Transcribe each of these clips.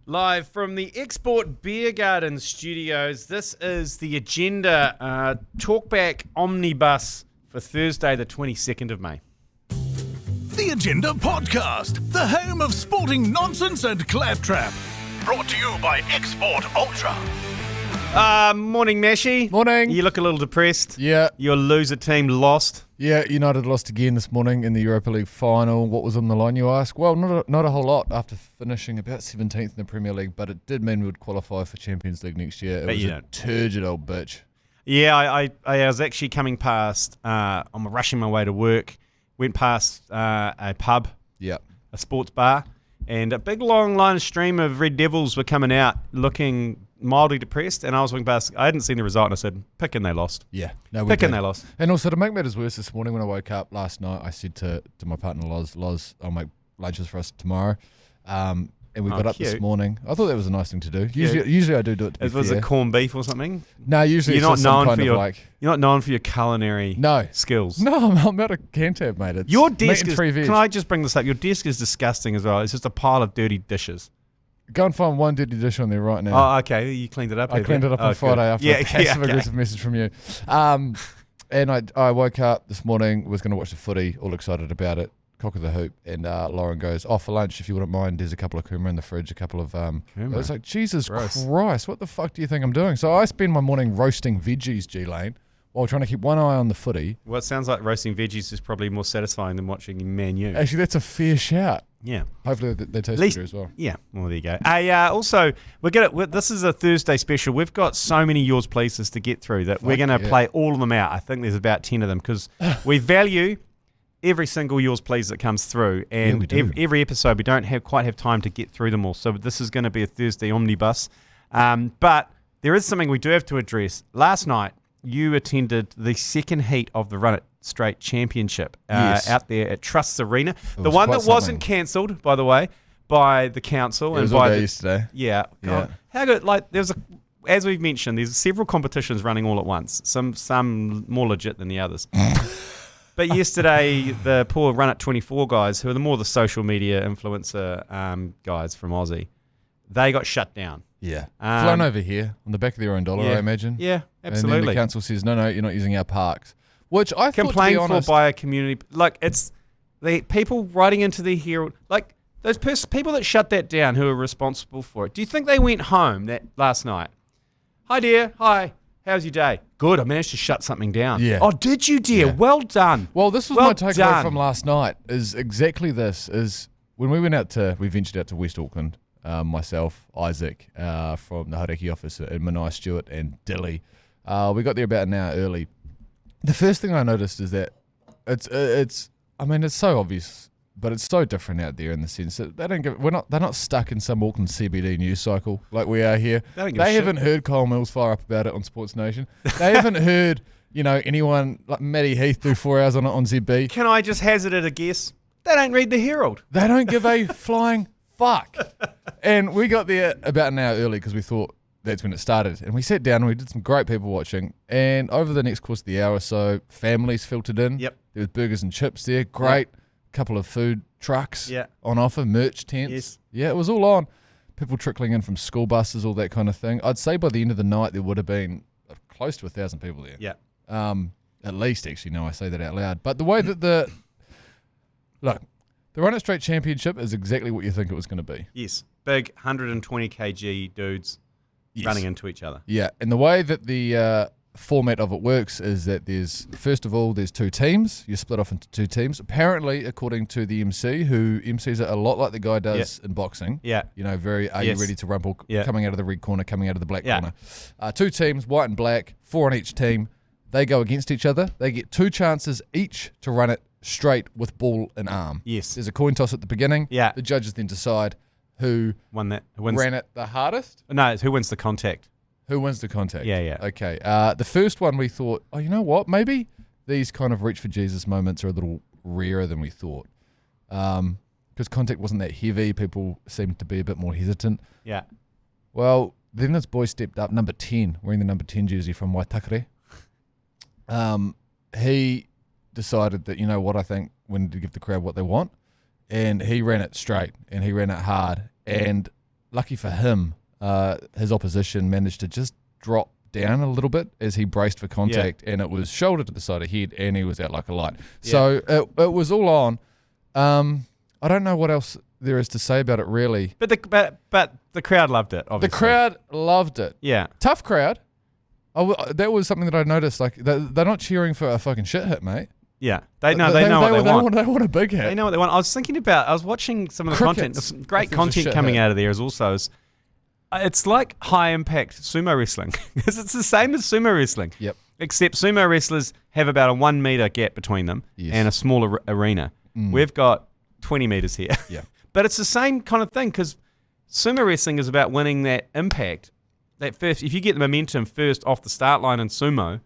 Live from the Export Beer Garden studios, this is the Agenda Talkback Omnibus for Thursday, the 22nd of May. The Agenda Podcast, the home of sporting nonsense and claptrap. Brought to you by Export Ultra. Morning, Mashi. Morning. You look a little depressed. Yeah. Your loser team lost. Yeah, United lost again this morning in the Europa League final. What was on the line, you ask? Well, not a whole lot after finishing about 17th in the Premier League, but it did mean we would qualify for Champions League next year. It was a turgid old bitch. Yeah, I was actually coming past, I'm rushing my way to work, went past a pub, a sports bar, and a big long line stream of Red Devils were coming out looking mildly depressed, and I was walking past. I hadn't seen the result, and I said, "Pick and they lost." Yeah, no, pick and they lost. And also to make matters worse, this morning when I woke up last night, I said to my partner Loz, I'll make lunches for us tomorrow. And we got up this morning. I thought that was a nice thing to do. Usually I do it. Was it corned beef or something? No, usually you're it's not just known some you're not known for your culinary skills. No, I'm not a Cantab, mate. It's your desk is. can I just bring this up? Your desk is disgusting as well. It's just a pile of dirty dishes. Go and find one dirty dish on there right now. Oh, okay. You cleaned it up. I cleaned it up on Friday after a passive-aggressive message from you. And I woke up this morning, was going to watch the footy, all excited about it, cock of the hoop, and Lauren goes, for lunch, if you wouldn't mind, there's a couple of kumara in the fridge, a couple of... I was like, Jesus Christ, what the fuck do you think I'm doing? So I spend my morning roasting veggies, G Lane, while trying to keep one eye on the footy. Well, it sounds like roasting veggies is probably more satisfying than watching Man U. Actually, that's a fair shout. Yeah. Hopefully they taste better as well. Yeah. Well, there you go. Also, this is a Thursday special. We've got so many yours pleases to get through that we're going to play all of them out. I think there's about 10 of them because we value every single yours please that comes through. And every episode, we don't quite have time to get through them all. So this is going to be a Thursday omnibus. But there is something we do have to address. Last night, you attended the second heat of the Run It Straight Championship out there at Trusts Arena. The one that wasn't cancelled, by the way, by the council. It was all day yesterday. Yeah. God, how good. Like, as we've mentioned, there's several competitions running all at once. Some more legit than the others. But yesterday, the poor Run It 24 guys, who are the social media influencer guys from Aussie, they got shut down. Yeah. Flown over here on the back of their own dollar, I imagine. Yeah, absolutely. And then the council says, no, you're not using our parks. Which I thought, complained to be honest, for by a community. Like, it's the people writing into the Herald, like those people that shut that down who are responsible for it. Do you think they went home that last night? Hi, dear. Hi. How's your day? Good. I managed to shut something down. Yeah. Oh, did you, dear? Yeah. Well done. Well, this was my takeaway from last night is exactly this, is when we ventured out to West Auckland, myself, Isaac, from the Haureki office, and Manai Stewart and Dilly. We got there about an hour early. The first thing I noticed is that it's so obvious, but it's so different out there in the sense that they're not stuck in some Auckland CBD news cycle like we are here. They haven't heard Kyle Mills fire up about it on Sports Nation. They haven't heard, anyone like Matty Heath do 4 hours on it on ZB. Can I just hazard a guess? They don't read the Herald. They don't give a flying fuck. And we got there about an hour early because we thought that's when it started. And we sat down and we did some great people watching. And over the next course of the hour or so, families filtered in. Yep. There was burgers and chips there. Great. Couple of food trucks on offer, merch tents. Yes. Yeah, it was all on. People trickling in from school buses, all that kind of thing. I'd say by the end of the night, there would have been close to 1,000 people there. Yeah. At least, actually, no, I say that out loud. But the way that the Run It Straight Championship is exactly what you think it was going to be. Yes. Big 120 kg dudes running into each other. Yeah. And the way that the format of it works is that there's two teams. You're split off into two teams. Apparently, according to the MC, who MCs are a lot like the guy does in boxing. Yeah. You ready to rumble? Yeah. Coming out of the red corner, coming out of the black corner. Two teams, white and black, 4 on each team. They go against each other. They get 2 chances each to run it straight with ball and arm. Yes. There's a coin toss at the beginning. Yeah. The judges then decide who ran it the hardest. No, it's who wins the contact. Who wins the contact? Yeah. Okay. The first one we thought, you know what? Maybe these kind of reach for Jesus moments are a little rarer than we thought. Because contact wasn't that heavy. People seemed to be a bit more hesitant. Yeah. Well, then this boy stepped up, number 10, wearing the number 10 jersey from Waitakere. He decided that, I think we need to give the crowd what they want. And he ran it straight and he ran it hard. And lucky for him, his opposition managed to just drop down a little bit as he braced for contact, and it was shoulder to the side of head, and he was out like a light. So it was all on. I don't know what else there is to say about it, really. But the crowd loved it, obviously. The crowd loved it. Yeah. Tough crowd. That was something that I noticed. Like, they're not cheering for a fucking shit hit, mate. Yeah. They know what they want. They want a big hit. They know what they want. I was watching some of the content. There's some great content coming out of there it's like high-impact sumo wrestling. Because it's the same as sumo wrestling. Yep. Except sumo wrestlers have about a 1 metre gap between them and a smaller arena. We've got 20 metres here. Yeah. But it's the same kind of thing because sumo wrestling is about winning that impact. That first, if you get the momentum first off the start line in sumo,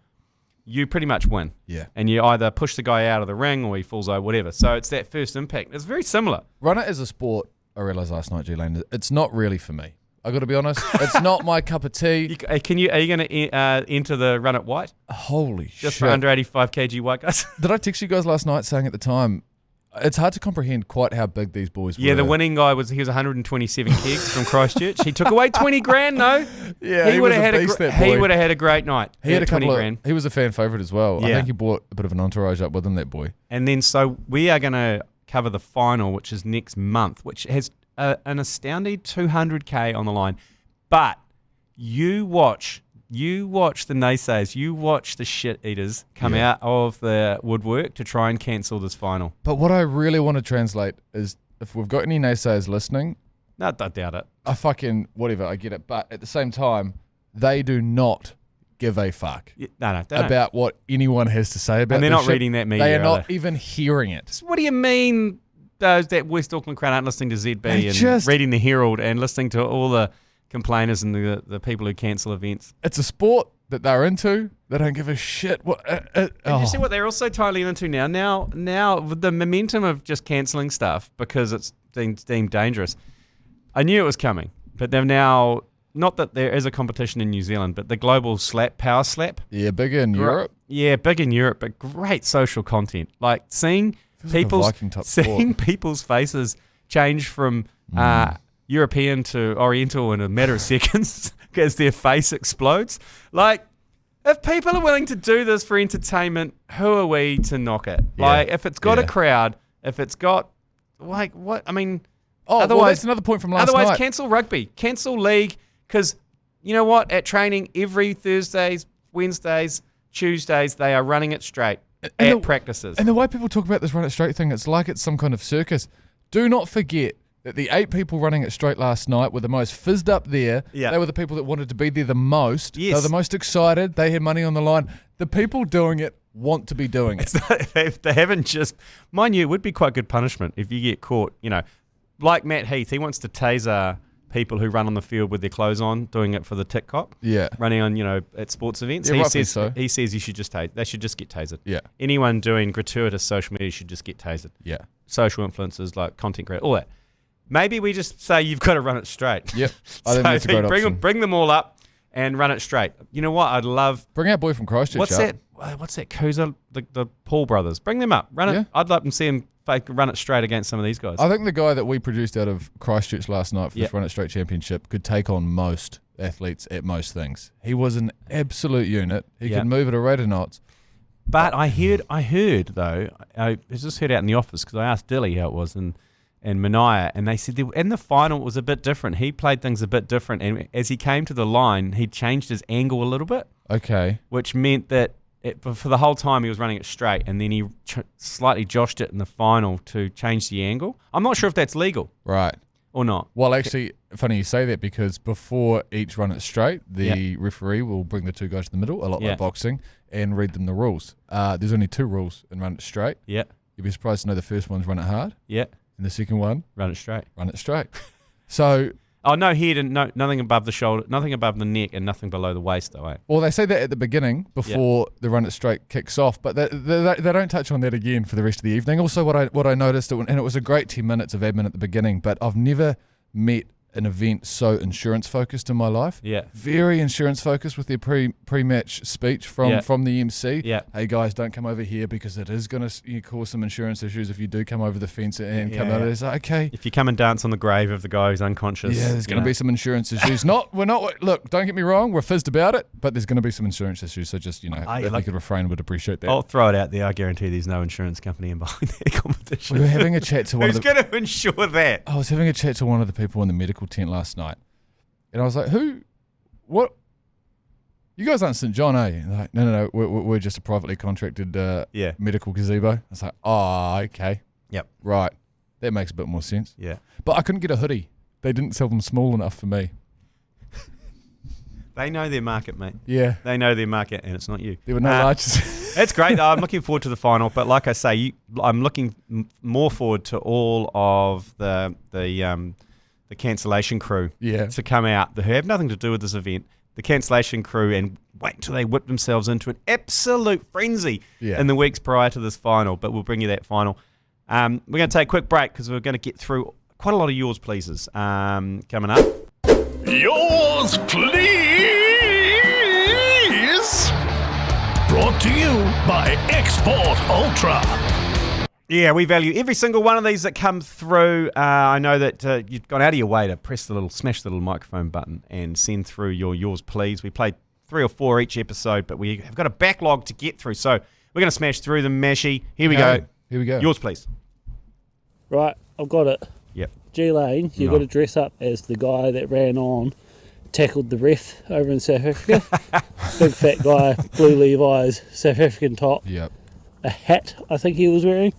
you pretty much win. Yeah. And you either push the guy out of the ring or he falls over, whatever. So it's that first impact. It's very similar. Run it as a sport, I realised last night, G Lane, it's not really for me. I got to be honest. It's not my cup of tea. Are you going to enter the run at white? Holy shit. Just for under 85 kg white guys? Did I text you guys last night saying at the time, it's hard to comprehend quite how big these boys were. Yeah, the winning guy was 127 kegs from Christchurch. He took away 20 grand, though. Yeah, he would have had a great night. He had a 20 grand. He was a fan favourite as well. Yeah. I think he brought a bit of an entourage up with him, that boy. And then so we are going to cover the final, which is next month, which has an astounding 200k on the line. But you watch the naysayers, you watch the shit eaters come out of the woodwork to try and cancel this final. But what I really want to translate is, if we've got any naysayers listening, no, I doubt it. I fucking whatever, I get it. But at the same time, they do not give a fuck about what anyone has to say about it. And they're not reading that media. They are not even hearing it. So what do you mean those that West Auckland crowd aren't listening to ZB and reading the Herald and listening to all the complainers and the people who cancel events? It's a sport that they're into. They don't give a shit. And you see what they're also totally into now? Now, with the momentum of just cancelling stuff because it's deemed dangerous. I knew it was coming, but they've now, not that there is a competition in New Zealand, but the global power slap. Yeah, big in Europe. Yeah, big in Europe, but great social content. Like seeing people's faces change from European to Oriental in a matter of seconds as their face explodes. Like, if people are willing to do this for entertainment, who are we to knock it? Yeah. Like, if it's got a crowd, if it's got, like, what? I mean, otherwise, that's another point from last night. Otherwise, cancel rugby, cancel league, because you know what? At training, every Thursdays, Wednesdays, Tuesdays, they are running it straight at practices. And the way people talk about this run it straight thing, it's like it's some kind of circus. Do not forget that the 8 people running it straight last night were the most fizzed up there. Yeah. They were the people that wanted to be there the most. Yes. They were the most excited. They had money on the line. The people doing it want to be doing it. They haven't just... Mind you, it would be quite good punishment if you get caught, like Matt Heath. He wants to taser people who run on the field with their clothes on, doing it for the tick cop. Yeah. Running on, at sports events. Yeah, he says you should just they should just get tasered. Yeah. Anyone doing gratuitous social media should just get tasered. Yeah. Social influencers, like content creators, all that. Maybe we just say you've got to run it straight. Yep. I think that's a great option. Bring them all up and run it straight. You know what? I'd love... Bring our boy from Christchurch What's that Kuza? The Paul brothers. Bring them up. Run it. I'd love to see him run it straight against some of these guys. I think the guy that we produced out of Christchurch last night for this Run It Straight Championship could take on most athletes at most things. He was an absolute unit. He could move at a rate of knots. But I heard though, I just heard out in the office because I asked Dilly how it was and Mania, and they said in the final it was a bit different. He played things a bit different, and as he came to the line, he changed his angle a little bit. Okay. Which meant that for the whole time he was running it straight, and then he slightly joshed it in the final to change the angle. I'm not sure if that's legal. Right. Or not. Well, actually, funny you say that, because before each run it straight, the referee will bring the 2 guys to the middle, a lot like boxing, and read them the rules. There's only 2 rules in run it straight. Yeah. You'd be surprised to know the first one's run it hard. Yeah. And the second one? Run it straight. Run it straight. So... no head and nothing above the shoulder, nothing above the neck, and nothing below the waist, though, eh? Well, they say that at the beginning before the run it straight kicks off, but they don't touch on that again for the rest of the evening. Also, what I noticed, and it was a great 10 minutes of admin at the beginning, but I've never met an event so insurance focused in my life. Yeah. Very insurance focused with their pre-match speech from the MC. Yeah. Hey guys, don't come over here because it is going to cause some insurance issues if you do come over the fence and come out. It's like, okay. If you come and dance on the grave of the guy who's unconscious. Yeah, there's going to be some insurance issues. Look, don't get me wrong, we're fizzed about it, but there's going to be some insurance issues. So just, if you could refrain, would appreciate that. I'll throw it out there. I guarantee there's no insurance company in behind that competition. We were having a chat to one Who's going to insure that? I was having a chat to one of the people in the medical tent last night, and I was like, what? You guys aren't St. John, are you? And they're like, no, we're just a privately contracted medical gazebo. I was like, oh, okay. Yep. Right. That makes a bit more sense. Yeah. But I couldn't get a hoodie. They didn't sell them small enough for me. They know their market, mate. Yeah. They know their market, and it's not you. There were no larges. It's great. I'm looking forward to the final, but like I say, I'm looking more forward to all of the cancellation crew to come out who have nothing to do with this event. The cancellation crew, and wait until they whip themselves into an absolute frenzy in the weeks prior to this final. But we'll bring you that final. We're going to take a quick break because we're going to get through quite a lot of yours, pleases, coming up. Yours, please. Brought to you by Export Ultra. Yeah, we value every single one of these that come through. I know that you've gone out of your way to smash the little microphone button and send through yours, please. We played 3 or 4 each episode, but we have got a backlog to get through. So we're going to smash through them, Mashy. Here we go. Yours, please. Right, I've got it. Yep. G Lane, you've got to dress up as the guy that ran on, tackled the ref over in South Africa. Big fat guy, blue Levi's, South African top. Yep. A hat, I think he was wearing.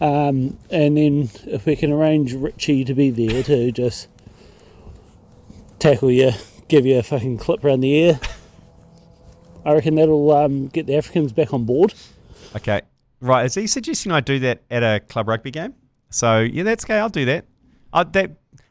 And then if we can arrange Richie to be there to just tackle you, give you a fucking clip around the ear, I reckon that'll get the Africans back on board. Okay. Right, is he suggesting I do that at a club rugby game? So, yeah, that's okay, I'll do that.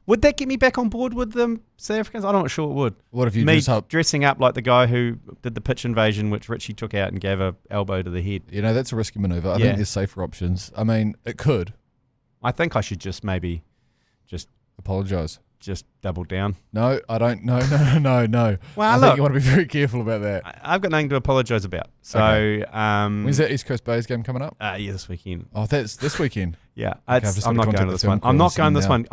Would that get me back on board with the South Africans? I'm not sure it would. What if you dressing up like the guy who did the pitch invasion, which Richie took out and gave a elbow to the head? That's a risky manoeuvre. I think there's safer options. I mean, it could. I think I should just maybe apologise. Just double down. No, I don't. No. Well, I think you want to be very careful about that. I've got nothing to apologise about. So, okay. When's that East Coast Bays game coming up? Yeah, this weekend. Oh, that's this weekend. Yeah, I'm not going to this one. I'm not going this one.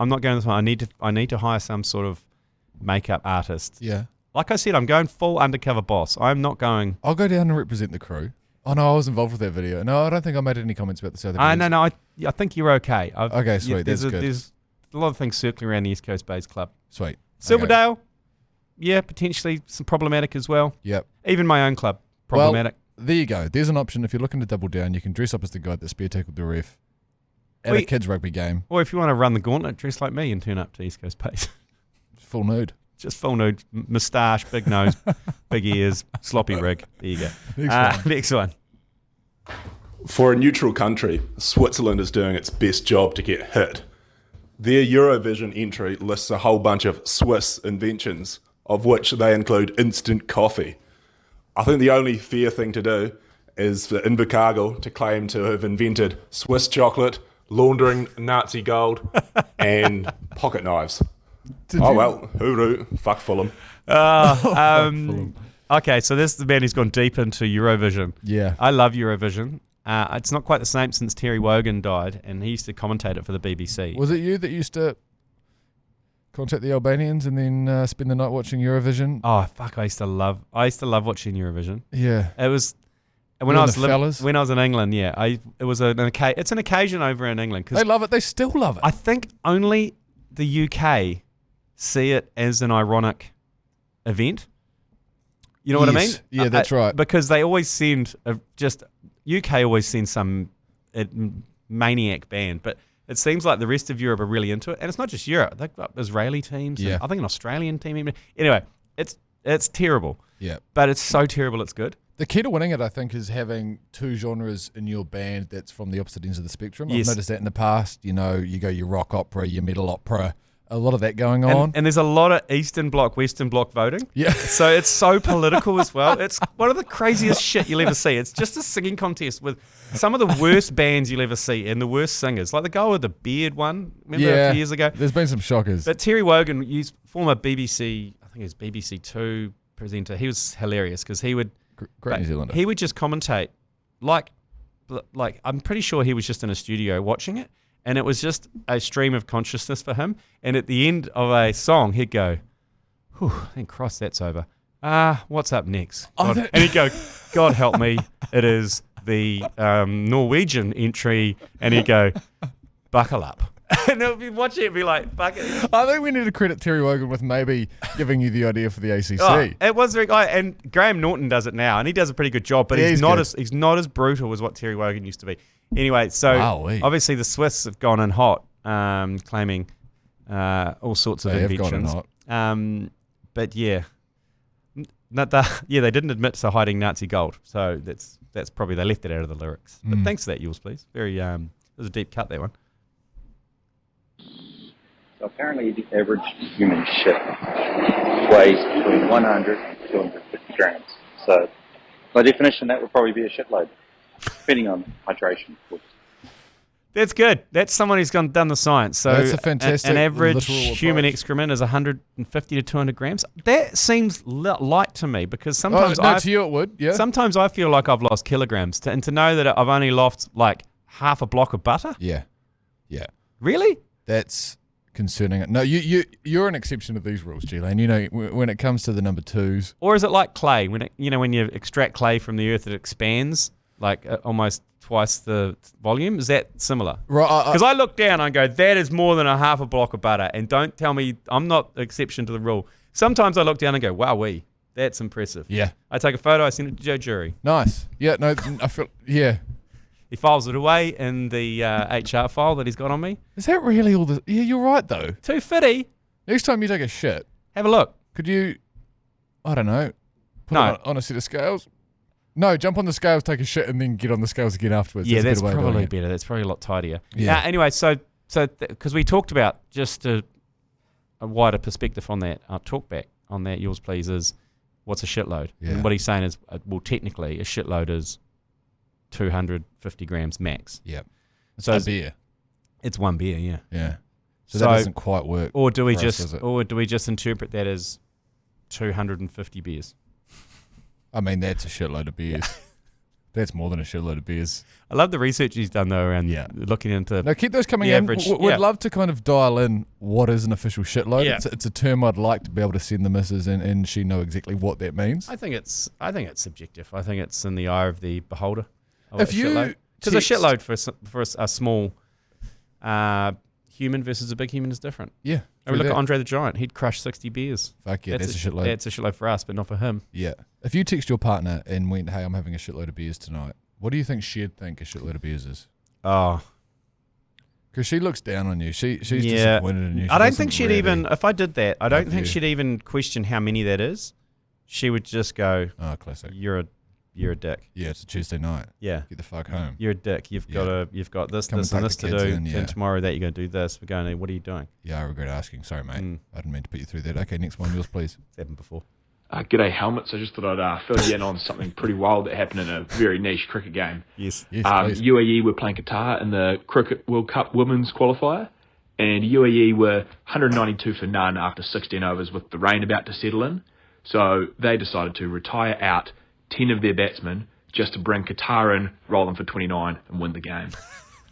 I need to hire some sort of makeup artist. Yeah. Like I said, I'm going full undercover boss. I'm not going. I'll go down and represent the crew. Oh no, I was involved with that video. No, I don't think I made any comments about the South Africans. No. I think you're okay. Okay, sweet. That's good. There's a lot of things circling around the East Coast Bays Club. Sweet. Silverdale, potentially some problematic as well. Yep. Even my own club, problematic. Well, there you go. There's an option. If you're looking to double down, you can dress up as the guy that spear tackled the ref at a kids rugby game. Or if you want to run the gauntlet, dress like me and turn up to East Coast Bays. Full nude. Just full nude. Moustache, big nose, big ears, sloppy rig. There you go. Next one. For a neutral country, Switzerland is doing its best job to get hit. Their Eurovision entry lists a whole bunch of Swiss inventions, of which they include instant coffee. I think the only fair thing to do is for Invercargill to claim to have invented Swiss chocolate, laundering Nazi gold, and pocket knives. Well, hooroo, fuck Fulham. Okay, so this is the man who's gone deep into Eurovision. Yeah. I love Eurovision. It's not quite the same since Terry Wogan died, and he used to commentate it for the BBC. Was it you that used to contact the Albanians and then spend the night watching Eurovision? Oh fuck! I used to love watching Eurovision. Yeah, it was when I was in England. Yeah, it's an occasion over in England because they love it. They still love it. I think only the UK see it as an ironic event. You know what I mean? Yeah, that's right. Because they always send UK always sends some maniac band, but it seems like the rest of Europe are really into it. And it's not just Europe. They've got Israeli teams. Yeah. I think an Australian team even. Anyway, it's terrible. Yeah. But it's so terrible it's good. The key to winning it, I think, is having two genres in your band that's from the opposite ends of the spectrum. Yes. I've noticed that in the past. You go your rock opera, your metal opera, a lot of that going on. And there's a lot of Eastern Bloc, Western Bloc voting. Yeah. So it's so political as well. It's one of the craziest shit you'll ever see. It's just a singing contest with some of the worst bands you'll ever see and the worst singers. Like the guy with the beard one, remember a few years ago? There's been some shockers. But Terry Wogan, former BBC, I think it was BBC 2 presenter, he was hilarious because he would... Great New Zealander. He would just commentate like I'm pretty sure he was just in a studio watching it, and it was just a stream of consciousness for him. And at the end of a song, he'd go, "Whew, thank Christ that's over. What's up next?" And he'd go, "God help me, it is the Norwegian entry," and he'd go, "Buckle up." And they'll be watching it and be like, fuck it. I think we need to credit Terry Wogan with maybe giving you the idea for the ACC. Oh, it was very good. And Graham Norton does it now, and he does a pretty good job, but he's not as brutal as what Terry Wogan used to be. Anyway, so obviously the Swiss have gone in hot, claiming all sorts of inventions. Have gone in hot. But yeah. They didn't admit to hiding Nazi gold, so that's probably they left it out of the lyrics. But thanks for that, yours, please. Very it was a deep cut, that one. So apparently the average human shit weighs between 100 and 250 grams. So by definition, that would probably be a shitload, depending on hydration, of course. That's good. That's someone who's done the science. So that's a fantastic an average human approach. Excrement is 150 to 200 grams. That seems light to me because sometimes to you it would, yeah. Sometimes I feel like I've lost kilograms, and to know that I've only lost like half a block of butter. Yeah. Really? That's concerning. No, you're an exception to these rules, G Lane. You know, when it comes to the number twos. Or is it like clay? When you extract clay from the earth, it expands like almost twice the volume. Is that similar? Right. Because I look down and go, that is more than a half a block of butter. And don't tell me I'm not the exception to the rule. Sometimes I look down and go, wowee, that's impressive. Yeah. I take a photo, I send it to Joe Jury. Nice. Yeah. No, I feel. Yeah. He files it away in the HR file that he's got on me. Is that really all the... Yeah, you're right, though. 250. Next time you take a shit... Have a look. Could you... I don't know. Put it on a set of scales? No, jump on the scales, take a shit, and then get on the scales again afterwards. Yeah, that's probably better. That's probably a lot tidier. Yeah. Anyway, so because we talked about just a wider perspective on that, talk back on that, yours please, is what's a shitload? Yeah. And what he's saying is, well, technically, a shitload is 250 grams max. Yeah. So a beer. It's one beer, yeah. Yeah. So that doesn't quite work. Or do we just interpret that as 250 beers? I mean, that's a shitload of beers. That's more than a shitload of beers. I love the research he's done though around looking into. No, keep those coming in. Average, We'd love to kind of dial in what is an official shitload. Yeah. It's a term I'd like to be able to send the missus and she know exactly what that means. I think it's subjective. I think it's in the eye of the beholder. If you because a shitload for a small human versus a big human is different. Yeah. And we look at Andre the Giant. He'd crush 60 beers. Fuck yeah, that's a shitload. That's a shitload for us, but not for him. Yeah. If you text your partner and went, hey, I'm having a shitload of beers tonight, what do you think she'd think a shitload of beers is? Oh. Because she looks down on you. She's disappointed in you. I don't think she'd even, if I did that, I don't think she'd even question how many that is. She would just go, oh, classic. You're a dick. Yeah, it's a Tuesday night. Yeah. Get the fuck home. You're a dick. You've got this, and this to do. And tomorrow that you're going to do this. We're going, what are you doing? Yeah, I regret asking. Sorry, mate. I didn't mean to put you through that. Okay, next one, yours, please. It's happened before. G'day, Helmets. I just thought I'd fill you in on something pretty wild that happened in a very niche cricket game. Yes. UAE were playing Qatar in the Cricket World Cup Women's Qualifier, and UAE were 192 for none after 16 overs with the rain about to settle in. So they decided to retire out 10 of their batsmen just to bring Qatar in, roll them for 29 and win the game.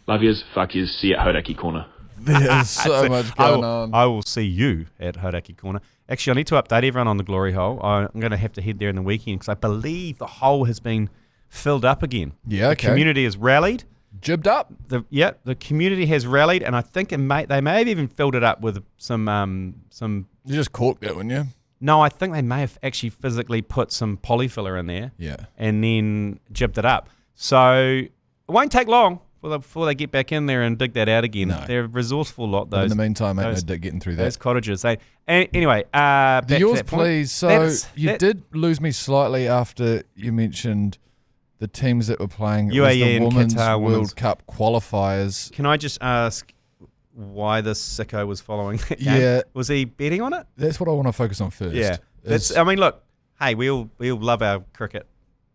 Love yous, fuck yous, see you at Hodaki Corner. There's so much going on. I will see you at Hodaki Corner. Actually, I need to update everyone on the Glory Hole. I'm going to have to head there in the weekend because I believe the hole has been filled up again. Yeah, okay. The community has rallied. Jibbed up? The community has rallied, and I think they may have even filled it up with some. You just corked that, wouldn't you? No, I think they may have actually physically put some polyfiller in there. Yeah. And then jibbed it up. So it won't take long before they get back in there and dig that out again. No. They're a resourcul lot, those. But in the meantime, ain't no dick getting through that. Those cottages. Anyway, back yours, to that point. please. So you did lose me slightly after you mentioned the teams that were playing. UAE the and Women's Qatar World Cup qualifiers. Can I just ask, why this sicko was following that game. Yeah. Was he betting on it? That's what I want to focus on first. Yeah. I mean, look, hey, we all love our cricket,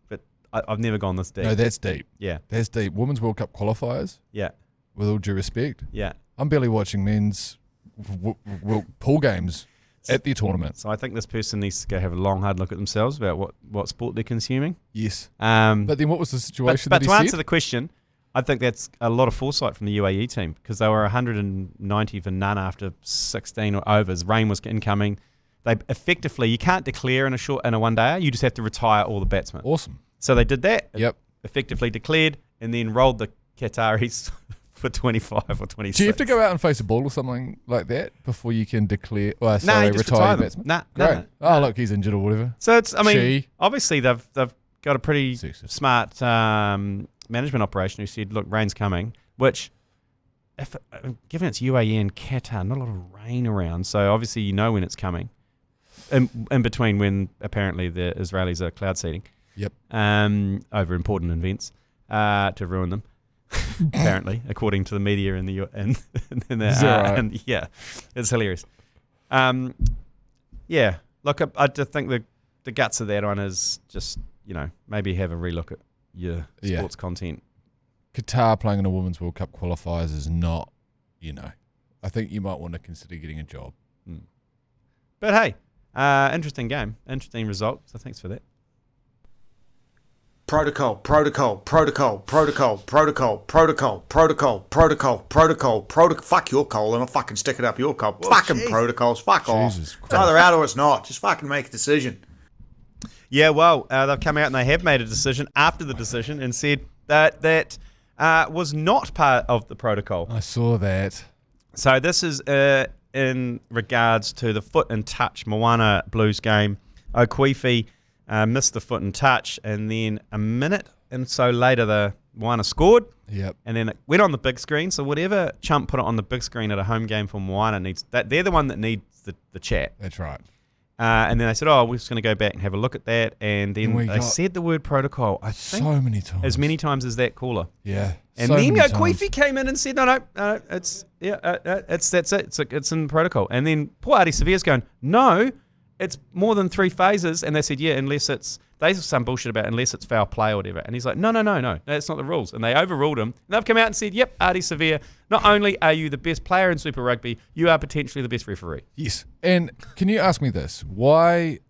but I've never gone this deep. No, that's deep. Yeah. That's deep. Women's World Cup qualifiers, Yeah. with all due respect. Yeah. I'm barely watching men's pool games at the tournament. So I think this person needs to go have a long, hard look at themselves about what sport they're consuming. Yes. But then what was the situation But that he to answer said? the question, I think that's a lot of foresight from the UAE team because they were 190 for none after 16 overs. Rain was incoming. They effectively, you can't declare in a one-dayer. You just have to retire all the batsmen. Awesome. So they did that. Yep. Effectively declared and then rolled the Qataris for 25 or 26. Do you have to go out and face a ball or something like that before you can declare? Well, No, sorry, you just retire retire your them. batsman? Nah, Great. no. Oh, look, he's injured or whatever. So it's, I mean, She. obviously they've got a pretty Sexist. smart management operation who said, look, rain's coming, which, given it's UAE and Qatar, not a lot of rain around, so obviously you know when it's coming, in between when apparently the Israelis are cloud seeding. Yep. Over important events to ruin them, apparently, according to the media in the and Is that right? and yeah, it's hilarious. Yeah, look, I just think the guts of that one is just maybe have a relook at your sports content. Qatar playing in a Women's World Cup qualifiers is not, I think you might want to consider getting a job. But hey, interesting game, interesting result. So thanks for that. Protocol. Fuck your coal and I'll fucking stick it up your coal. Fucking protocols. Fuck off. Jesus It's either out or it's not. Just fucking make a decision. Yeah, well, they've come out and they have made a decision after the decision and said that was not part of the protocol. I saw that. So this is in regards to the foot and touch Moana Blues game. O'Queefy missed the foot and touch, and then a minute and so later the Moana scored. Yep. And then it went on the big screen. So whatever chump put it on the big screen at a home game for Moana needs that. They're the one that needs the chat. That's right. And then they said, we're just going to go back and have a look at that. And then And they said the word protocol, I think, So many times. as many times as that caller. Yeah. And so then many times. O'Queefy came in and said, no, that's it. It's in protocol. And then poor Artie Severe's going, no, it's more than 3 phases. And they said, yeah, there's some bullshit about unless it's foul play or whatever. And he's like, no, that's not the rules. And they overruled him. And they've come out and said, yep, Artie Severe, not only are you the best player in Super Rugby, you are potentially the best referee. Yes. And can you ask me this? Why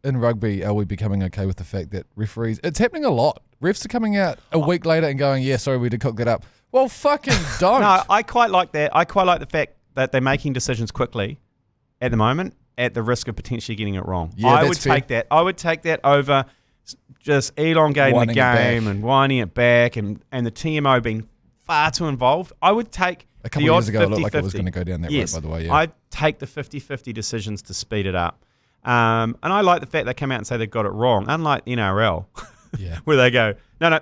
in rugby are we becoming okay with the fact that referees, it's happening a lot. Refs are coming out a week later and going, yeah, sorry, we did cook that up. Well, fucking don't. No, I quite like that. I quite like the fact that they're making decisions quickly at the moment at the risk of potentially getting it wrong. Yeah, I that's would take that. I would take that over just elongating Winding the it game back. and winding it back and the TMO being far too involved. I would take A couple the of odd years ago, it looked like it was 50-50. going to go down that Yes, road, by the way. Yeah. I'd take the 50-50 decisions to speed it up. And I like the fact they come out and say they got it wrong, unlike NRL, Yeah. where they go, no,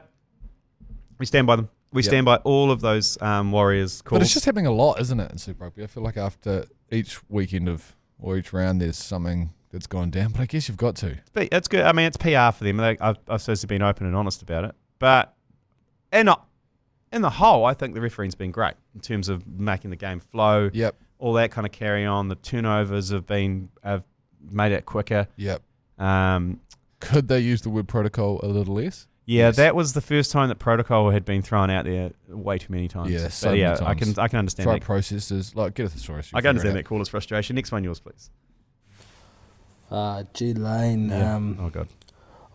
we stand by them. We stand by all of those Warriors calls. But it's just happening a lot, isn't it, in Super Rugby? I feel like after each weekend or each round, there's something that's gone down. But I guess you've got to. It's good. I mean, it's PR for them. I've supposed to be open and honest about it. But in the whole, I think the refereeing's been great in terms of making the game flow. Yep. All that kind of carry on. The turnovers have made it quicker. Yep. Um, Could they use the word protocol a little less? Yeah, Yes. that was the first time that protocol had been thrown out there way too many times. Yeah, But so many times. I can understand Try that. processes. Like, get a thesaurus. I can understand that caller's frustration. Next one, yours, please. G Lane. Yeah. Oh God.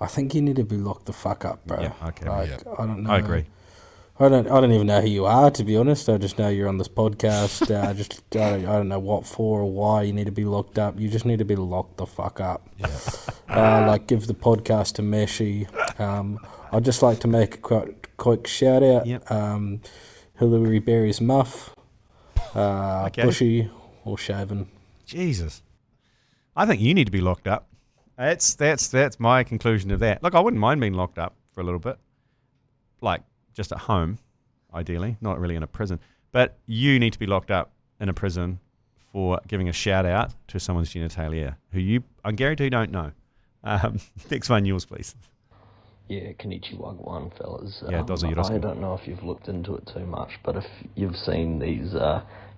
I think you need to be locked the fuck up, bro. Yeah. Okay. Like, I don't know. I agree. I don't even know who you are, to be honest. I just know you're on this podcast. I don't know what for or why you need to be locked up. You just need to be locked the fuck up. Yeah. Give the podcast to Meshi. I'd just like to make a quick shout out. Yep. Hillary Berry's muff. Okay. Bushy or shaven. Jesus. I think you need to be locked up. That's my conclusion of that. Look, I wouldn't mind being locked up for a little bit. Like, just at home, ideally, not really in a prison. But you need to be locked up in a prison for giving a shout out to someone's genitalia who I guarantee you don't know. Next one, yours, please. Yeah, Kenichi Wagwan, fellas. Yeah, Dozo Yorosco. I don't know if you've looked into it too much, but if you've seen these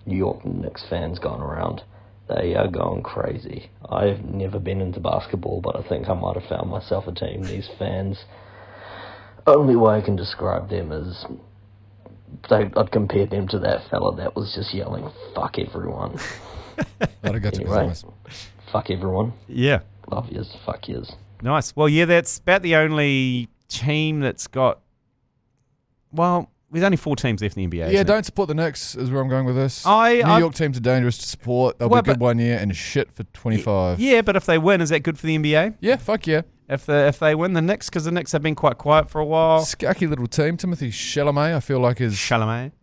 New York Knicks fans going around. They are going crazy. I've never been into basketball, but I think I might have found myself a team. These fans, only way I can describe them is I'd compare them to that fella that was just yelling, "Fuck everyone." Anyway, fuck everyone. Yeah. Love yous. Fuck yous. Nice. Well, yeah, that's about the only team that's got... Well, there's only 4 teams left in the NBA. Yeah, don't support the Knicks is where I'm going with this. New York teams are dangerous to support. They'll be good 1 year and shit for 25. Yeah, but if they win, is that good for the NBA? Yeah, fuck yeah. If they win the Knicks, because the Knicks have been quite quiet for a while. Scucky little team. Timothy Chalamet, I feel like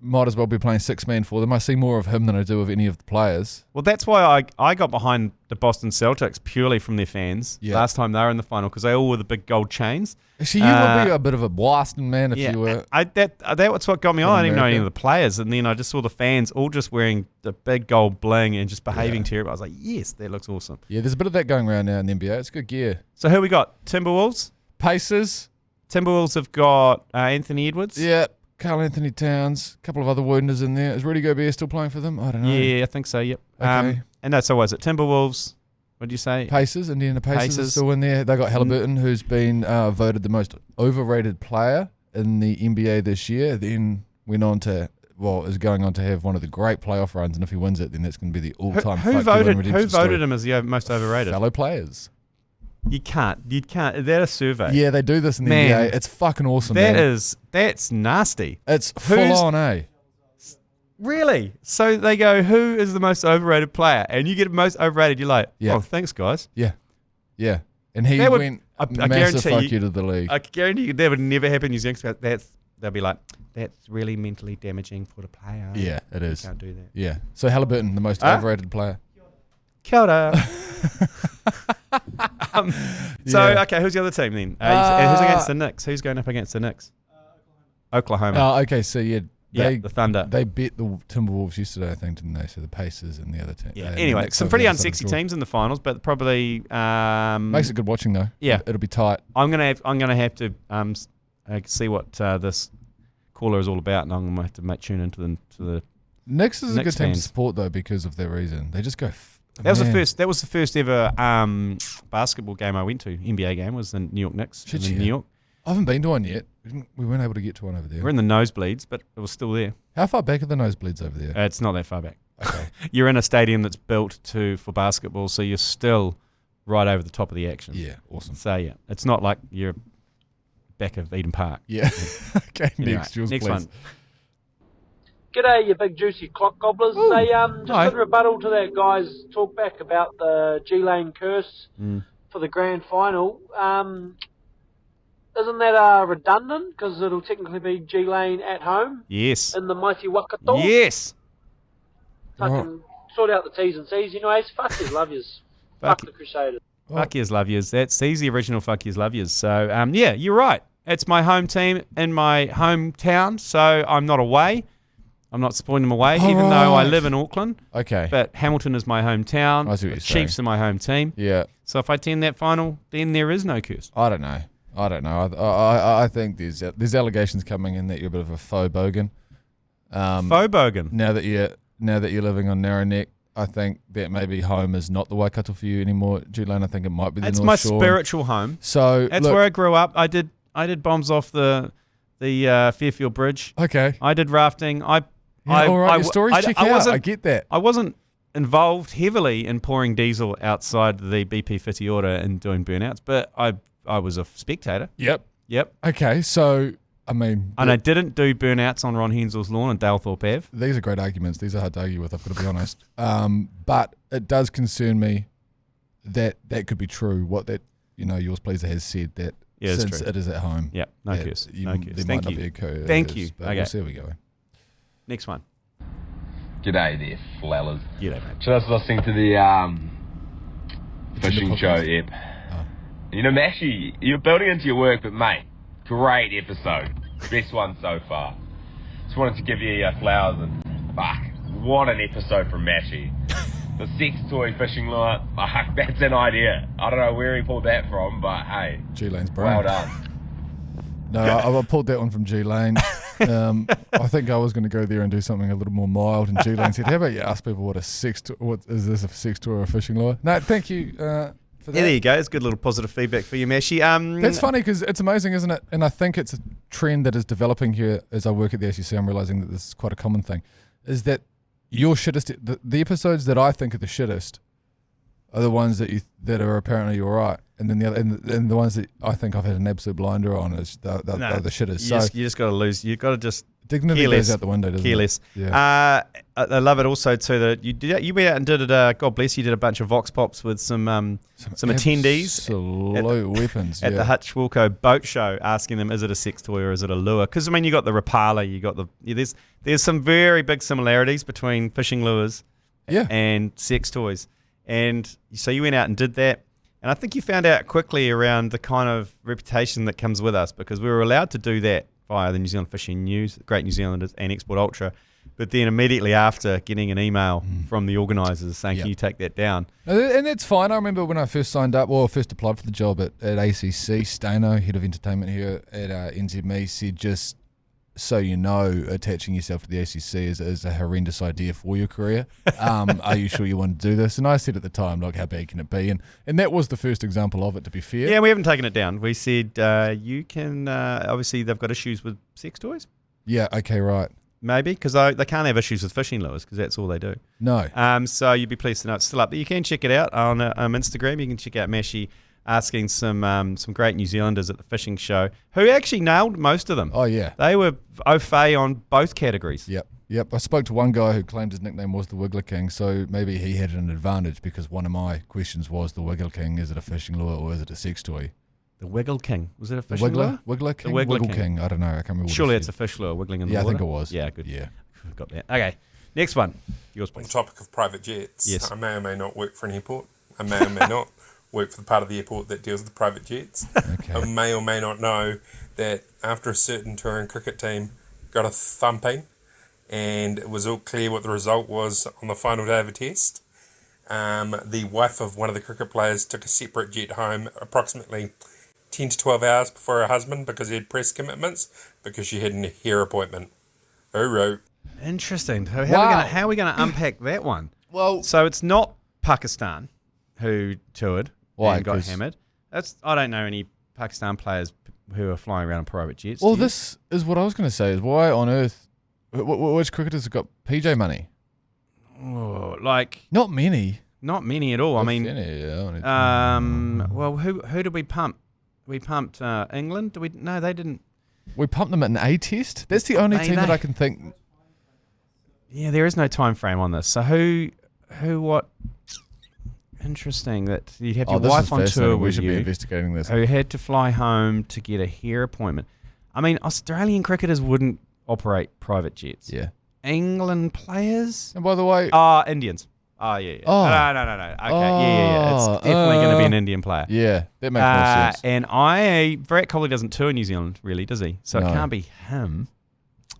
might as well be playing 6-man for them. I see more of him than I do of any of the players. Well, that's why I got behind the Boston Celtics purely from their fans last time they were in the final, because they all wore the big gold chains. So you would be a bit of a Boston man if you were. That's what got me on. I didn't even know any of the players, and then I just saw the fans all just wearing the big gold bling and just behaving terrible. I was like, yes, that looks awesome. Yeah, there's a bit of that going around now in the NBA. It's good gear. So who we got? Timberwolves? Pacers. Timberwolves have got Anthony Edwards. Yeah, Karl Anthony Towns. A couple of other Wounders in there. Is Rudy Gobert still playing for them? I don't know. Yeah, I think so, yep. Okay. And no, so was it Timberwolves? What did you say? Pacers, Indiana Pacers are still in there. They got Halliburton, who's been voted the most overrated player in the NBA this year. Then went on to, is going on to have one of the great playoff runs, and if he wins it, then that's going to be the all-time. Who voted him as the most overrated? Fellow players. You can't. Is that a survey? Yeah, they do this in the NBA. It's fucking awesome. That's nasty. It's full on, eh? Really? So they go, who is the most overrated player? And you get most overrated. You're like, yeah. Oh, thanks, guys. Yeah. Yeah. And he went massive fuck you to the league. I guarantee you that would never happen in New Zealand. They'll be like, that's really mentally damaging for the player. Yeah, it is. You can't do that. Yeah. So Halliburton, the most overrated player. Kia ora. Okay, who's the other team then? Who's against the Knicks? Who's going up against the Knicks? Oklahoma. Oh, okay. So, the Thunder. They beat the Timberwolves yesterday, I think, didn't they? So the Pacers and the other team. Yeah. Anyway, some pretty unsexy teams in the finals, but probably makes it good watching though. Yeah, it'll be tight. I'm gonna have to see what this caller is all about, and I'm gonna have to tune into the Knicks is a good team to support though because of their reason. They just go. That was the first ever basketball game I went to. NBA game was the New York Knicks in New York. I haven't been to one yet. We weren't able to get to one over there. We're in the nosebleeds, but it was still there. How far back are the nosebleeds over there? It's not that far back. Okay. You're in a stadium that's built for basketball, so you're still right over the top of the action. Yeah, awesome. So yeah, it's not like you're back of Eden Park. Yeah. Okay, anyway, next one. G'day, you big juicy clock gobblers. Ooh, Just in rebuttal to that guy's talk back about the G Lane curse for the grand final. Isn't that redundant? Because it'll technically be G Lane at home. Yes. In the mighty Waikato. Yes. Fucking sort out the T's and C's, you know, Ace. Fuck yous, love yous. Fuck the Crusaders. Fuck yous, love yous. He's the original fuck yous, love yous. So, yeah, you're right. It's my home team in my hometown, so I'm not away. I'm not supporting them away, even though I live in Auckland. Okay. But Hamilton is my hometown. I see what you're Chiefs saying. are my home team. Yeah. So if I attend that final, then there is no curse. I don't know. I think there's allegations coming in that you're a bit of a faux bogan. Faux bogan. Now that you're living on Narrow Neck, I think that maybe home is not the Waikato for you anymore, G Lane. I think it might be the North Shore. It's my spiritual home. So that's where I grew up. I did bombs off the Fairfield Bridge. Okay. I did rafting. All right, your stories check out. I get that. I wasn't involved heavily in pouring diesel outside the BP 50 order and doing burnouts, but I was a spectator. Yep. Okay, so, I mean... And I didn't do burnouts on Ron Hensel's lawn in Dalethorpe Ave. These are great arguments. These are hard to argue with, I've got to be honest. But it does concern me that could be true, what that, yours pleaser has said, that since it is at home... Yeah, no curse. There might not be a curse. Thank you. But we'll see how we go. Next one. G'day there, flellers. G'day, mate. Just listening to the fishing show ep. Mashy, you're building into your work, but mate, great episode. Best one so far. Just wanted to give you your flowers and fuck, what an episode from Mashy. The sex toy fishing lure, fuck, that's an idea. I don't know where he pulled that from, but hey. G Lane's brain. Well done. No, I pulled that one from G Lane. I think I was going to go there and do something a little more mild. And G Lane said, "How about you ask people what is this, a sex toy or a fishing lure?" No, thank you for that. Yeah, there you go. It's good little positive feedback for you, Mashy. That's funny because it's amazing, isn't it? And I think it's a trend that is developing here as I work at the ACC. I'm realizing that this is quite a common thing. Is that your shittest? The episodes that I think are the shittest are the ones that are apparently all right, and then the ones that I think I've had an absolute blinder on is the shitters. You just got to lose. You got to just dignity goes out the window. Doesn't Careless. It? Yeah. I love it also too that you went out and did it. God bless you, did a bunch of vox pops with some attendees, absolute weapons at the Hutch Wilco boat show, asking them, is it a sex toy or is it a lure? Because I mean, you got the Rapala, you got there's some very big similarities between fishing lures, and sex toys. And so you went out and did that. And I think you found out quickly around the kind of reputation that comes with us, because we were allowed to do that via the New Zealand Fishing News, Great New Zealanders and Export Ultra. But then immediately after, getting an email from the organisers saying, can you take that down? And that's fine. I remember when I first signed up, first applied for the job at ACC, Stano, Head of Entertainment here at NZME, said, just so you know, attaching yourself to the ACC is a horrendous idea for your career. Are you sure you want to do this? And I said at the time, like, how bad can it be? And that was the first example of it, to be fair. Yeah, we haven't taken it down. We said you can, obviously they've got issues with sex toys. Yeah, okay, right. Maybe, because they can't have issues with fishing lures, because that's all they do. No. So you'd be pleased to know it's still up. But you can check it out on Instagram. You can check out Mashy asking some great New Zealanders at the fishing show who actually nailed most of them. Oh, yeah. They were au fait on both categories. Yep. I spoke to one guy who claimed his nickname was the Wiggler King, so maybe he had an advantage because one of my questions was the Wiggle King, is it a fishing lure or is it a sex toy? The Wiggle King. Was it a fishing lure? Wiggler King? The Wiggle King. I don't know. I can't remember. Surely it's a fish lure wiggling in the water. Yeah, I think it was. Yeah, good. Yeah. Got that. Okay. Next one. Yours, please. On the topic of private jets, yes. I may or may not work for an airport. I may or may not work for the part of the airport that deals with private jets. Okay. I may or may not know that after a certain touring cricket team got a thumping and it was all clear what the result was on the final day of a test, the wife of one of the cricket players took a separate jet home approximately 10 to 12 hours before her husband because he had press commitments because she had a hair appointment. Oh, interesting. So how are we going to unpack that one? Well, so it's not Pakistan who toured and got 'Cause hammered. I don't know any Pakistan players who are flying around on private jets. Well, this is what I was going to say, is why on earth, which cricketers have got PJ money? Oh, not many. Not many at all. I mean, well, who did we pump? We pumped England. Did we? No, they didn't. We pumped them at an A test. That's the only team that I can think. Yeah, there is no time frame on this. So who, what? Interesting that you'd have your wife on tour with you. We should be investigating this. Who had to fly home to get a hair appointment. I mean, Australian cricketers wouldn't operate private jets. Yeah. England players. And by the way, Indians. Oh, yeah. Oh. No. Okay, yeah. It's definitely going to be an Indian player. Yeah, that makes more sense. And Virat Kohli doesn't tour New Zealand, really, does he? So it can't be him.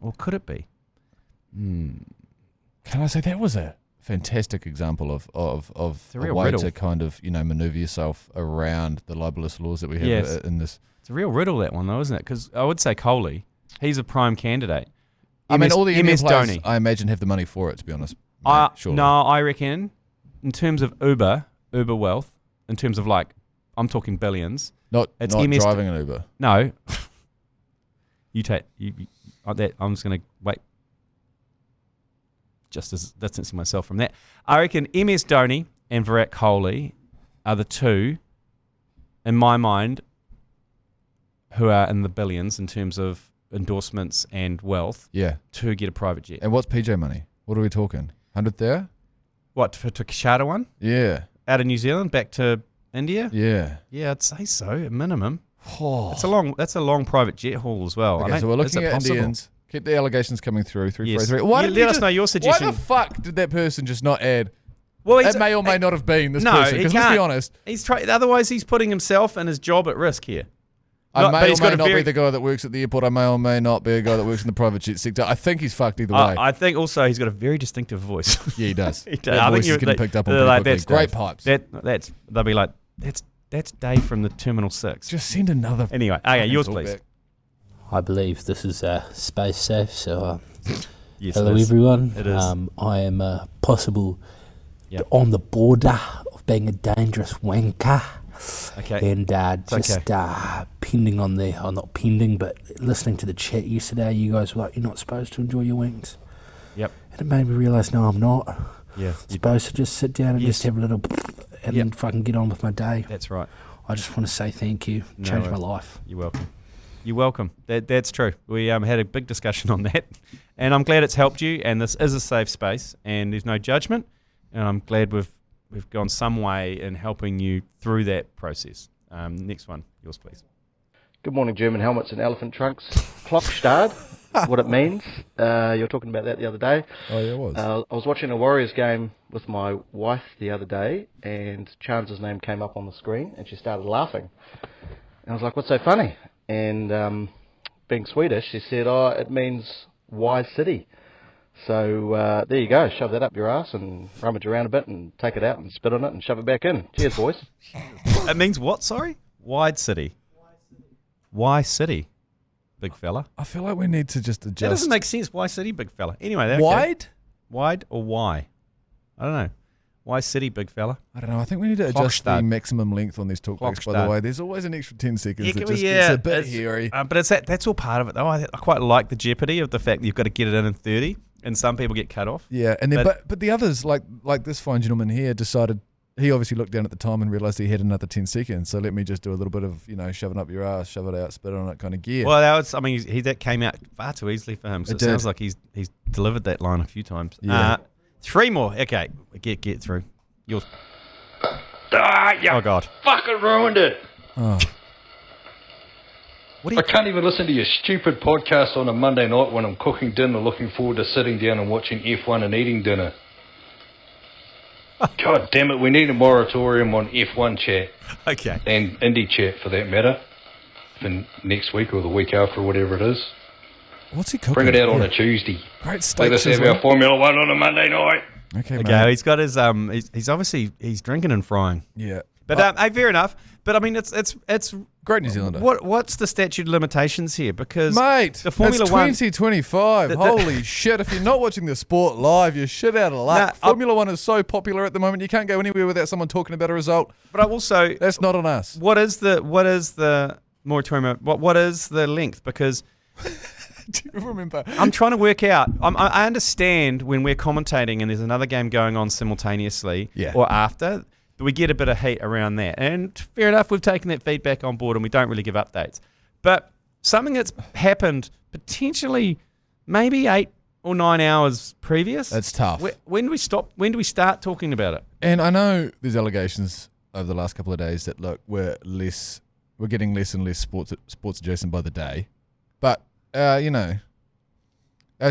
Or could it be? Can I say that was a fantastic example of a way riddle to kind of, maneuver yourself around the libelous laws that we have in this. It's a real riddle, that one, though, isn't it? Because I would say Kohli, he's a prime candidate. I mean, all the Indian players, Dhoni, I imagine, have the money for it, to be honest. No, I reckon in terms of Uber wealth, in terms of I'm talking billions. Not driving an Uber. No. You take that. I'm just going to wait. Just as distancing myself from that, I reckon MS Dhoni and Virat Kohli are the two, in my mind, who are in the billions in terms of endorsements and wealth. Yeah. To get a private jet. And what's PJ money? What are we talking? 100 there? What, to charter one? Yeah. Out of New Zealand back to India? Yeah. Yeah, I'd say so, at minimum. Oh. That's a long private jet haul as well. Okay, so we're looking at Indians. Keep the allegations coming through. 343. Let us know your suggestion. Why the fuck did that person just not add? Well, it may or may not have been this person. Because let's be honest. Otherwise, he's putting himself and his job at risk here. I may or may not be the guy that works at the airport. I may or may not be a guy that works in the private jet sector. I think he's fucked either way. I think also he's got a very distinctive voice. Yeah, he does. He does. That voice is getting picked up on pretty quickly. Great pipes. They'll be like, that's Dave from the Terminal 6. Just send another. Anyway, yours please. I believe this is space safe, so Yes, hello it is. everyone. It is. I am on the border of being a dangerous wanker. Okay. And pending on the, or not pending, but listening to the chat yesterday, you guys were like, you're not supposed to enjoy your wings. Yep. And it made me realise, no, I'm not. Yeah. Supposed to just sit down and just have a little and then fucking get on with my day. That's right. I just want to say thank you. Changed my life. You're welcome. You're welcome. That's true. We had a big discussion on that, and I'm glad it's helped you. And this is a safe space, and there's no judgment. And I'm glad we've gone some way in helping you through that process. Next one, yours, please. Good morning, German helmets and elephant trunks. Klockstad, what it means. You were talking about that the other day. Oh, yeah, it was. I was watching a Warriors game with my wife the other day, and Chance's name came up on the screen, and she started laughing. And I was like, what's so funny? And being Swedish, she said, oh, it means wise city. So there you go. Shove that up your ass and rummage around a bit and take it out and spit on it and shove it back in. Cheers, boys. It means what, sorry? Wide city. Why city, big fella? I feel like we need to just adjust. That doesn't make sense. Why city, big fella? Anyway, wide? Wide or why? I don't know. Why city, big fella? I don't know. I think we need to adjust the maximum length on these talkbacks, by the way. There's always an extra 10 seconds that just gets a bit hairy. But that's all part of it, though. I quite like the jeopardy of the fact that you've got to get it in 30, and some people get cut off. Yeah, and then but the others, like this fine gentleman here, decided, he obviously looked down at the time and realised he had another 10 seconds, so let me just do a little bit of, shoving up your ass, shove it out, spit on it kind of gear. Well, that came out far too easily for him, so it sounds like he's delivered that line a few times. Yeah. 3 more. Okay, get through. Yours. Oh, God. Fucking ruined it. Oh. I can't even listen to your stupid podcast on a Monday night when I'm cooking dinner, looking forward to sitting down and watching F1 and eating dinner. God damn it, we need a moratorium on F1 chat. Okay. And indie chat, for that matter. For next week or the week after, or whatever it is. What's he cooking? Bring it out on a Tuesday. Great steaks. Let us have our Formula One on a Monday night. Okay, mate. He's got his he's obviously drinking and frying. Yeah. But fair enough. But I mean, it's great New Zealander. What's the statute of limitations here? Because mate, the Formula it's One 2025. Holy shit! If you're not watching the sport live, you're shit out of luck. Formula One is so popular at the moment. You can't go anywhere without someone talking about a result. But I also that's not on us. What is the moratorium? What is the length? Because do you remember? I'm trying to work out. I understand when we're commentating and there's another game going on simultaneously or after. We get a bit of heat around that. And fair enough, we've taken that feedback on board and we don't really give updates. But something that's happened potentially maybe 8 or 9 hours previous. That's tough. When do we stop? When do we start talking about it? And I know there's allegations over the last couple of days that, look, we're getting less and less sports adjacent by the day. But, our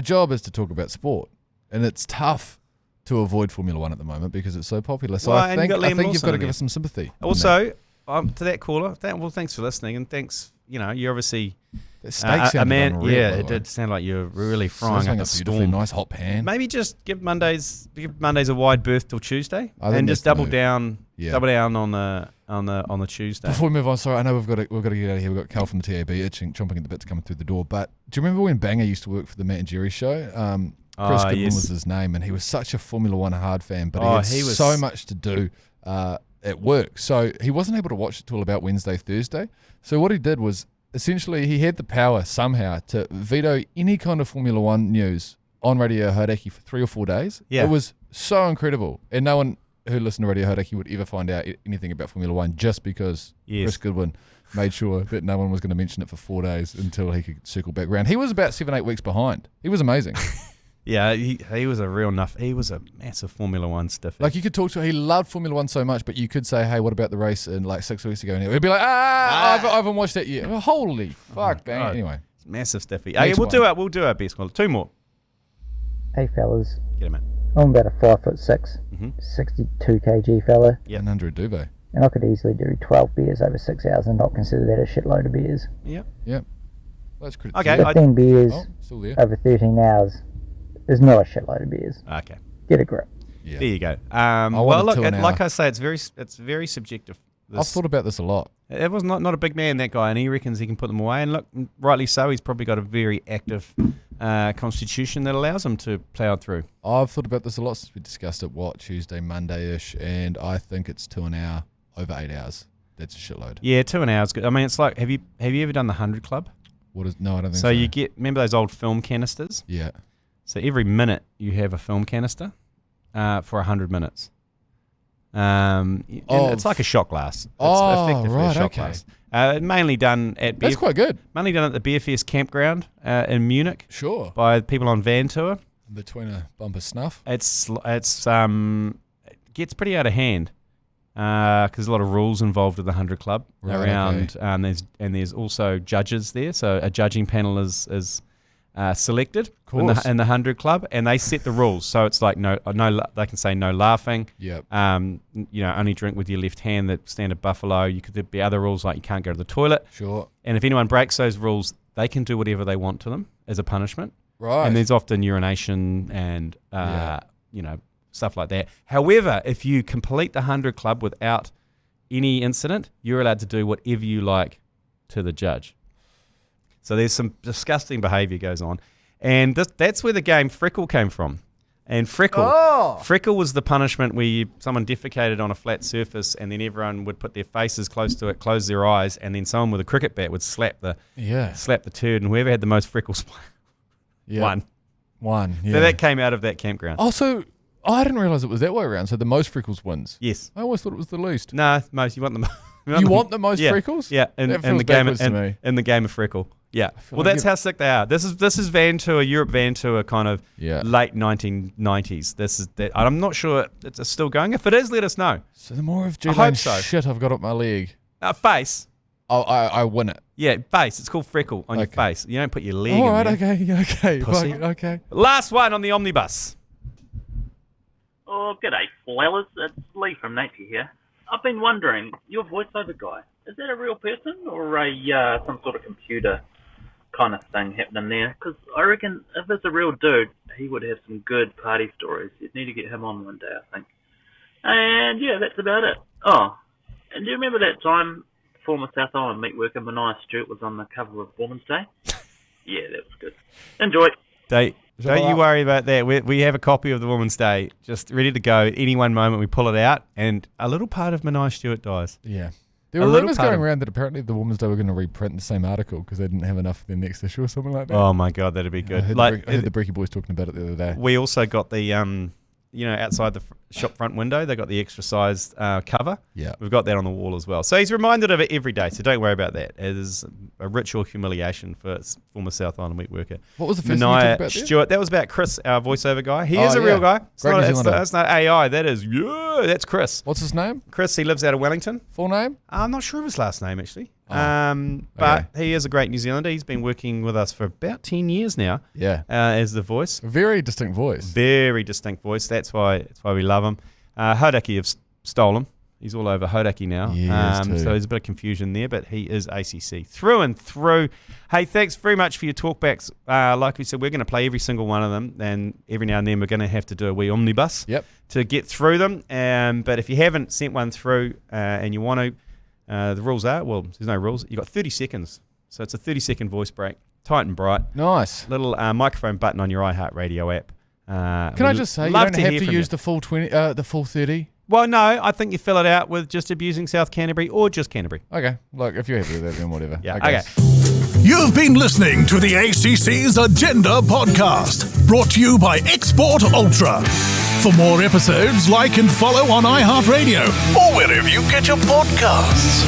job is to talk about sport. And it's tough to avoid Formula One at the moment because it's so popular. So I think you've got to give us some sympathy. Also, to that caller, thanks for listening, and thanks. You're obviously a man. Unreal, it did sound like you're really frying up a storm. Nice hot pan. Maybe just give Mondays a wide berth till Tuesday, and just double down on the Tuesday. Before we move on, sorry, I know we've got to get out of here. We've got Cal from the TAB chomping at the bit to come through the door. But do you remember when Banger used to work for the Matt and Jerry show? Chris Goodwin was his name, and he was such a Formula One hard fan, but he had so much to do at work. So he wasn't able to watch it till about Wednesday, Thursday. So what he did was, essentially, he had the power somehow to veto any kind of Formula One news on Radio Hauraki for 3 or 4 days. Yeah. It was so incredible. And no one who listened to Radio Hauraki would ever find out anything about Formula One just because Chris Goodwin made sure that no one was going to mention it for 4 days until he could circle back around. He was about 7-8 weeks behind. He was amazing. Yeah, he was a real he was a massive Formula One stiffy. Like, you could talk to him, he loved Formula One so much, but you could say, hey, what about the race in like 6 weeks ago? And he'd be like, I haven't watched that yet. Well, holy fuck, bang. God. Anyway. Massive stiffy. Okay, we'll do our best. 2 more. Hey, fellas. Get him in. I'm about a 5'6", 62 kg fella. Yeah, and under a duvet. And I could easily do 12 beers over 6 hours and not consider that a shitload of beers. Yep. Yep. That's critical. Okay. 15 beers still there. over 13 hours is not a shitload of beers. Okay. Get a grip. Yeah. There you go. Well, look, like I say, it's very subjective. I've thought about this a lot. It was not a big man, that guy, and he reckons he can put them away. And look, rightly so, he's probably got a very active constitution that allows him to plough through. I've thought about this a lot since we discussed it, Tuesday, Monday-ish, and I think it's 2 an hour, over 8 hours. That's a shitload. Yeah, 2 an hour is good. I mean, it's like, have you ever done the 100 Club? No, I don't think so. So you remember those old film canisters? Yeah. So every minute you have a film canister for 100 minutes. It's like a shot glass. It's effectively a shot glass. Mainly done at That's quite good. Mainly done at the Beer Fest campground in Munich. Sure. By people on van tour. Between a bumper snuff. It gets pretty out of hand because there's a lot of rules involved with the 100 Club around. Okay. There's also judges there, so a judging panel is selected in the 100 Club, and they set the rules. So it's like no, they can say no laughing. Yep. Only drink with your left hand. The standard buffalo. There'd be other rules like you can't go to the toilet. Sure. And if anyone breaks those rules, they can do whatever they want to them as a punishment. Right. And there's often urination and stuff like that. However, if you complete the 100 Club without any incident, you're allowed to do whatever you like to the judge. So there's some disgusting behaviour goes on. And that's where the game Freckle came from. And Freckle was the punishment where someone defecated on a flat surface and then everyone would put their faces close to it, close their eyes, and then someone with a cricket bat would slap the turd, and whoever had the most freckles won. Yeah. So that came out of that campground. Oh, so I didn't realise it was that way around. So the most freckles wins. Yes. I always thought it was the least. No, most. You want the most. You want the most freckles? Yeah, in the game in the game of Freckle. Yeah. Well, that's how sick they are. This is van tour, Europe van tour, kind of late 1990s. I'm not sure it's still going. If it is, let us know. So the more of G Lane shit I've got up my leg. Face. Oh, I win it. Yeah, face. It's called Freckle on your face. You don't put your leg in there. All right, okay. Pussy. Okay. Last one on the Omnibus. Oh, g'day, fellas. It's Lee from Napier here. I've been wondering, your voiceover guy, is that a real person or some sort of computer kind of thing happening there? Because I reckon if it's a real dude, he would have some good party stories. You'd need to get him on one day, I think. And yeah, that's about it. Oh, and do you remember that time former South Island meat worker Whakamana Express was on the cover of Women's Day? Yeah, that was good. Enjoy. Don't you worry about that. We have a copy of the Women's Day just ready to go. At any one moment, we pull it out, and a little part of Whakamana Express dies. Yeah. There were rumours going around that apparently the Women's Day were going to reprint the same article because they didn't have enough for their next issue or something like that. Oh, my God, that'd be good. I heard the Breaky Boys talking about it the other day. We also got the, outside the shop front window, they got the extra-sized cover. Yeah. We've got that on the wall as well. So he's reminded of it every day, so don't worry about that. It is a ritual humiliation for former South Island wheat worker. What was the first thing you talked about there? Stewart. That was about Chris, our voiceover guy. He is a real guy. It's not AI. That's Chris. What's his name? Chris. He lives out of Wellington. Full name? I'm not sure of his last name, actually. But he is a great New Zealander. He's been working with us for about 10 years now. Yeah. As the voice. Very distinct voice. Very distinct voice. That's why we love him. Hodaki have stolen him. He's all over Hodaki now. So there's a bit of confusion there, but he is ACC through and through. Hey, thanks very much for your talkbacks. Like we said, we're going to play every single one of them, and every now and then we're going to have to do a wee omnibus to get through them. But if you haven't sent one through and you want to, the rules are, well, there's no rules. You've got 30 seconds. So it's a 30-second voice break. Tight and bright. Nice. Little microphone button on your iHeartradio app. Can I just say, you don't have to use the full 30? Well, no, I think you fill it out with just abusing South Canterbury or just Canterbury. Okay. Look, if you're happy with that, then whatever. Yeah, okay. You've been listening to the ACC's Agenda podcast, brought to you by Export Ultra. For more episodes, like and follow on iHeartradio or wherever you get your podcasts.